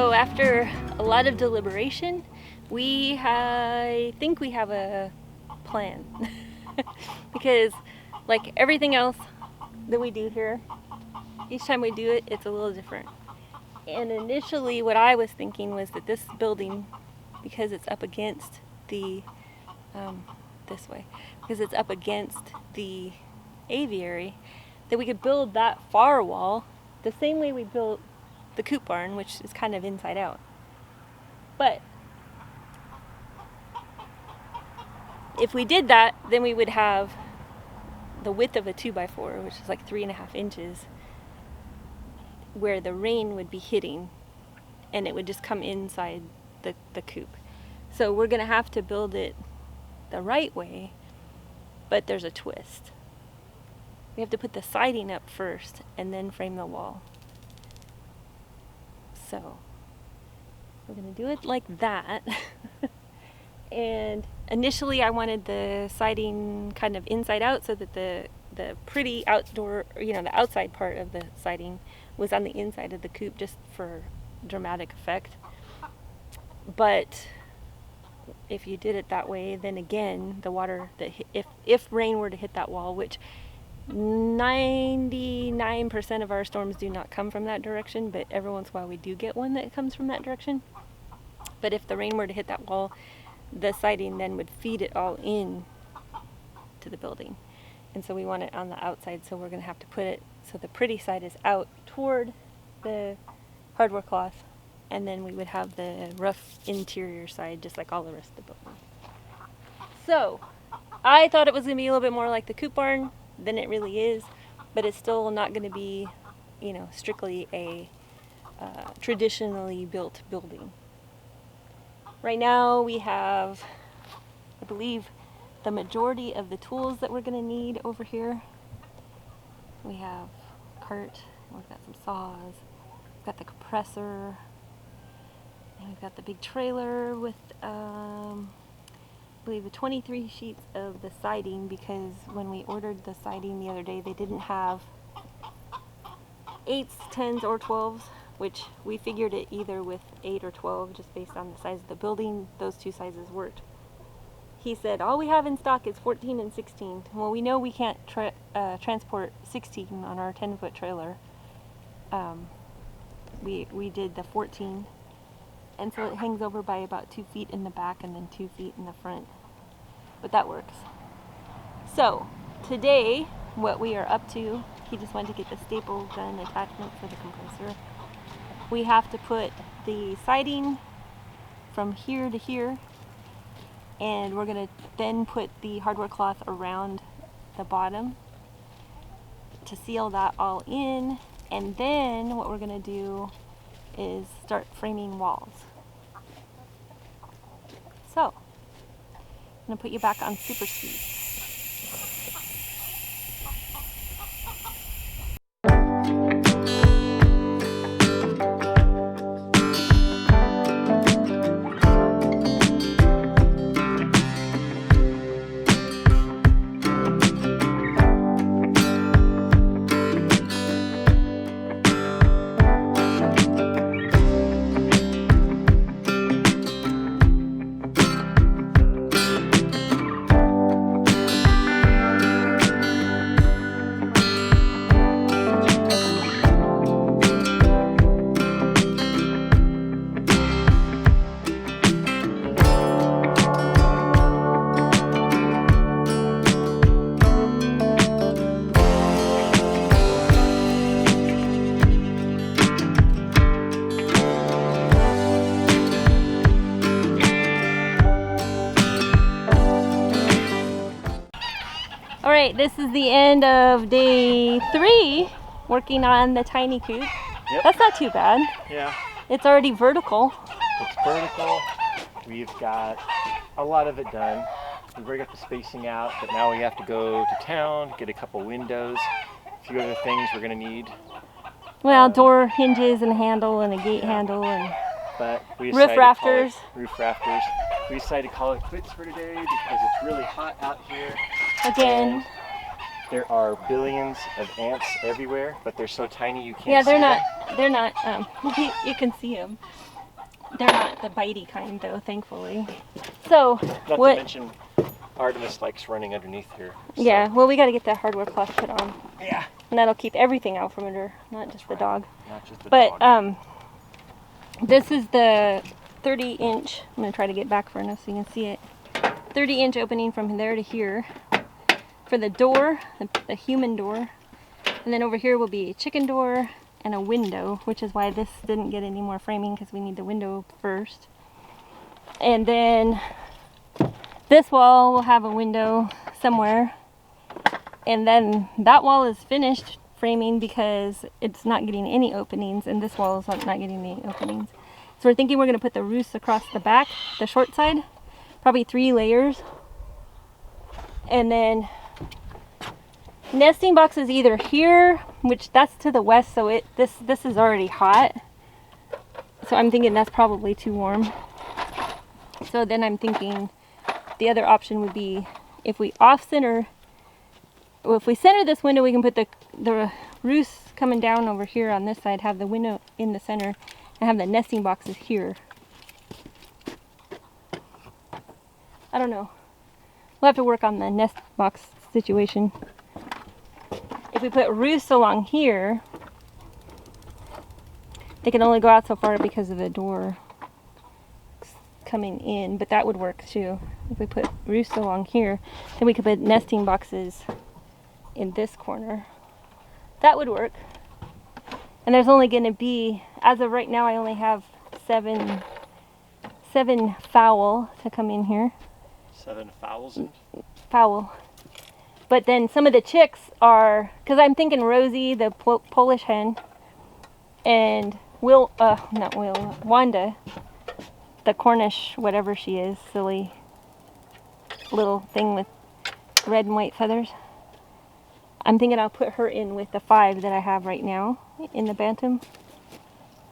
So after a lot of deliberation, I think we have a plan. Because like everything else that we do here, each time we do it, it's a little different. And initially what I was thinking was that this building, because it's up against the, this way, because it's up against the aviary, that we could build that far wall the same way we built the Coop barn, which is kind of inside out. But if we did that, then we would have the width of a 2x4, which is like 3.5 inches, where the rain would be hitting and it would just come inside the coop. So we're gonna have to build it the right way, but there's a twist. We have to put the siding up first and then frame the wall. So we're gonna do it like that. And initially I wanted the siding kind of inside out so that the pretty outdoor, the outside part of the siding was on the inside of the coop just for dramatic effect. But if you did it that way, then again, the water, if rain were to hit that wall, which 99% of our storms do not come from that direction, but every once in a while we do get one that comes from that direction. But if the rain were to hit that wall, the siding then would feed it all in to the building. And so we want it on the outside, so we're going to have to put it so the pretty side is out toward the hardware cloth, and then we would have the rough interior side just like all the rest of the building. So I thought it was going to be a little bit more like the Coop barn than it really is, but it's still not going to be, strictly a traditionally built building. Right now we have, I believe, the majority of the tools that we're going to need over here. We have a cart, we've got some saws, we've got the compressor, and we've got the big trailer with, I believe, 23 sheets of the siding, because when we ordered the siding the other day, they didn't have 8s, 10s, or 12s, which we figured it either with 8 or 12 just based on the size of the building. Those two sizes worked. He said all we have in stock is 14 and 16. Well, we know we can't transport 16 on our 10-foot trailer. We did the 14, and so it hangs over by about 2 feet in the back and then 2 feet in the front, but that works. So today what we are up to, he just wanted to get the staple gun attachment for the compressor. We have to put the siding from here to here, and we're going to then put the hardware cloth around the bottom to seal that all in, and then what we're going to do is start framing walls. So I'm going to put you back on super speed. Alright, this is the end of day 3 working on the tiny coop. Yep. That's not too bad. Yeah. It's already vertical. It's vertical. We've got a lot of it done. We've already got the spacing out, but now we have to go to town, get a couple windows, a few other things we're going to need. Well, door hinges and a handle and a gate handle and but we roof rafters. Roof rafters. We decided to call it quits for today because it's really hot out here. Again. And there are billions of ants everywhere, but they're so tiny you can't see them. them. They're not, you can see them. They're not the bitey kind though, thankfully. So, Not what? to mention, Artemis likes running underneath here. So. Yeah, well, we got to get that hardware cloth put on. Yeah. And that'll keep everything out from under, not just the dog. Not just the But dog. this is the 30-inch. I'm gonna try to get back for enough so you can see it. 30-inch opening from there to here for the door, the human door. And then over here will be a chicken door and a window, which is why this didn't get any more framing because we need the window first. And then this wall will have a window somewhere. And then that wall is finished framing because it's not getting any openings, and this wall is not getting any openings. So we're thinking we're going to put the roofs across the back, the short side, probably 3 layers. And then nesting boxes either here, which that's to the west, so this is already hot. So I'm thinking that's probably too warm. So then I'm thinking the other option would be if we off-center, well, if we center this window, we can put the roofs coming down over here on this side, have the window in the center, and have the nesting boxes here. I don't know. We'll have to work on the nest box situation. If we put roofs along here, they can only go out so far because of the door coming in, but that would work too. If we put roofs along here, then we could put nesting boxes in this corner. That would work. And there's only going to be, as of right now, I only have seven fowl to come in here. 7,000? Fowl. But then some of the chicks are, because I'm thinking Rosie, the Polish hen, and Wanda, the Cornish, whatever she is, silly little thing with red and white feathers. I'm thinking I'll put her in with the 5 that I have right now in the bantam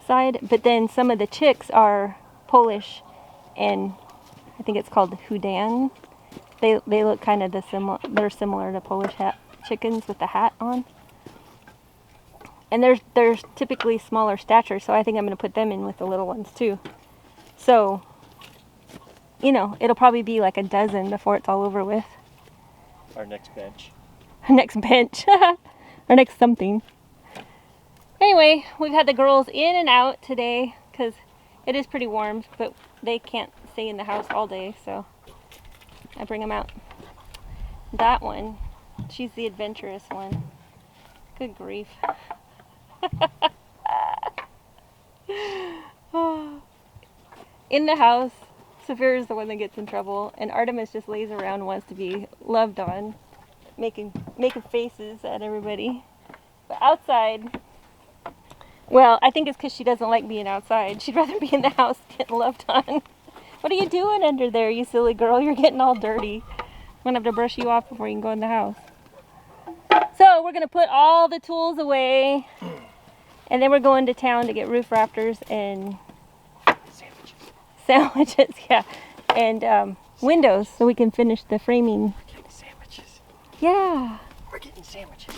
side. But then some of the chicks are Polish, and I think it's called Houdan. They look kind of they're similar to Polish chickens with the hat on. And they're typically smaller stature, so I think I'm going to put them in with the little ones too. So, you know, it'll probably be like a dozen before it's all over with. Our next bench. Our next bench. Our next something. Anyway, we've had the girls in and out today because it is pretty warm, but they can't stay in the house all day, so I bring them out. That one, she's the adventurous one. Good grief. In the house, Saphira is the one that gets in trouble, and Artemis just lays around and wants to be loved on, making faces at everybody. But outside, well, I think it's because she doesn't like being outside. She'd rather be in the house getting loved on. What are you doing under there, you silly girl? You're getting all dirty. I'm gonna have to brush you off before you can go in the house. So we're gonna put all the tools away, and then we're going to town to get roof rafters and sandwiches, yeah, and windows so we can finish the framing. We're getting sandwiches. Yeah. We're getting sandwiches.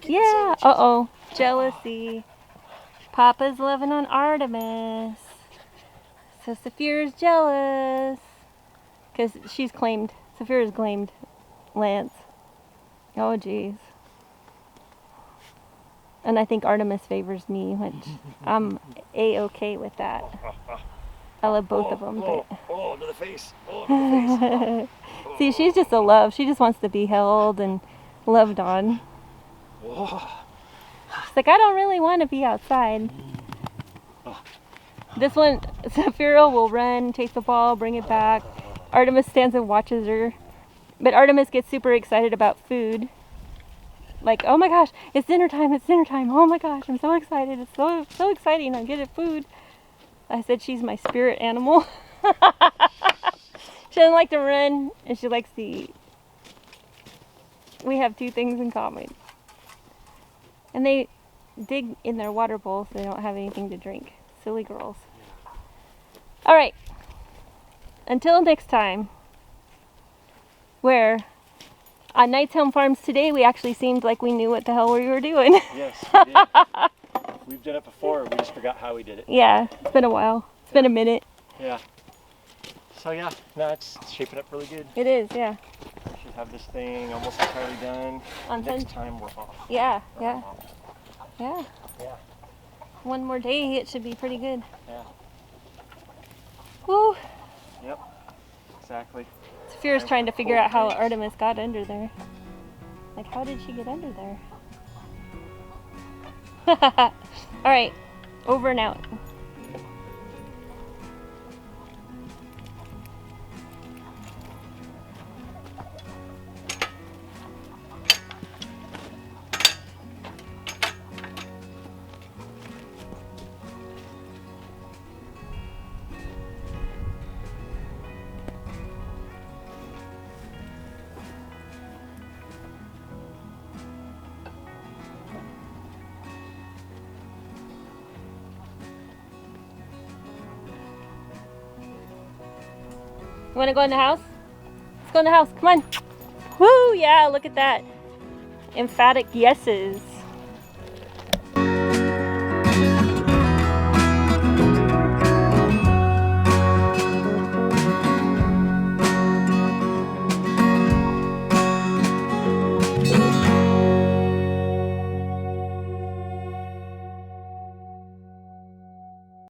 Yeah. Uh-oh. Jealousy. Papa's loving on Artemis. So Saphira's jealous. Because Saphira's claimed Lance. Oh, jeez. And I think Artemis favors me, which I'm A-okay with that. I love both of them. To the face. To the face. See, she's just a love. She just wants to be held and loved on. She's like, I don't really want to be outside. This one, Saphira will run, take the ball, bring it back. Artemis stands and watches her. But Artemis gets super excited about food. Like, oh my gosh, it's dinner time, it's dinner time. Oh my gosh, I'm so excited. It's so exciting. I'm getting food. I said she's my spirit animal. She doesn't like to run, and she likes to eat. We have 2 things in common. And they dig in their water bowl so they don't have anything to drink. Silly girls. All right. Until next time, where on Knight's Helm Farms today, we actually seemed like we knew what the hell we were doing. Yes, we did. We've done it before. We just forgot how we did it. Yeah, it's been a while. It's been a minute. Yeah. So yeah, no, it's shaping up really good. It is, yeah. We should have this thing almost entirely done. On Next time we're off. Yeah, We're yeah, off. yeah. Yeah. One more day, it should be pretty good. Yeah. Woo! Yep. Exactly. Saphira's Time trying to for figure cold out how drinks. Artemis got under there. Like, how did she get under there? Alright, over and out. You wanna go in the house? Let's go in the house, come on. Woo, yeah, look at that. Emphatic yeses.